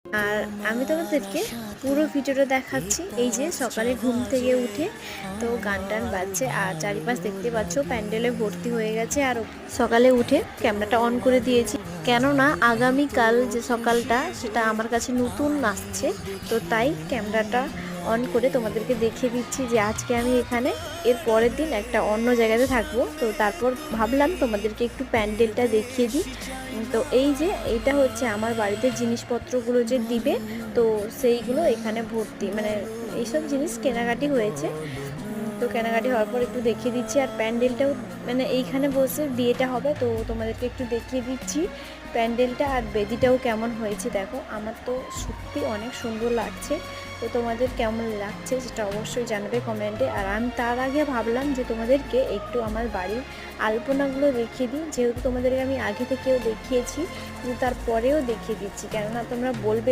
আর আমি তোমাদেরকে পুরো ভিডিওটা দেখাচ্ছি। এই যে সকালে ঘুম থেকে উঠে তো গান টান বাজছে আর চারিপাশ দেখতে পাচ্ছ প্যান্ডেলে ভর্তি হয়ে গেছে। আর সকালে উঠে ক্যামেরাটা অন করে দিয়েছি, কেননা আগামীকাল যে সকালটা সেটা আমার কাছে নতুন আসছে, তো তাই ক্যামেরাটা অন করে তোমাদেরকে দেখিয়ে দিচ্ছি যে আজকে আমি এখানে, এর পরের দিন একটা অন্য জায়গাতে থাকবো। তো তারপর ভাবলাম তোমাদেরকে একটু প্যান্ডেলটা দেখিয়ে দিই। তো এই যে এইটা হচ্ছে আমার বাড়িতে জিনিসপত্রগুলো যে দিবে, তো সেইগুলো এখানে ভর্তি, মানে এইসব জিনিস কেনাকাটি হয়েছে। তো কেনাকাটি হওয়ার পর একটু দেখিয়ে দিচ্ছি। আর প্যান্ডেলটাও মানে এইখানে বসে বিয়েটা হবে, তো তোমাদেরকে একটু দেখিয়ে দিচ্ছি প্যান্ডেলটা। আর বেদিটাও কেমন হয়েছে দেখো, আমার তো সত্যি অনেক সুন্দর লাগছে। তো তোমাদের কেমন লাগছে সেটা অবশ্যই জানাবে কমেন্টে। আর আমি তার আগে ভাবলাম যে তোমাদেরকে একটু আমার বাড়ির আলপনাগুলো দেখিয়ে দিই, যেহেতু তোমাদেরকে আমি আগে থেকেও দেখিয়েছি, কিন্তু তারপরেও দেখিয়ে দিচ্ছি, কেননা তোমরা বলবে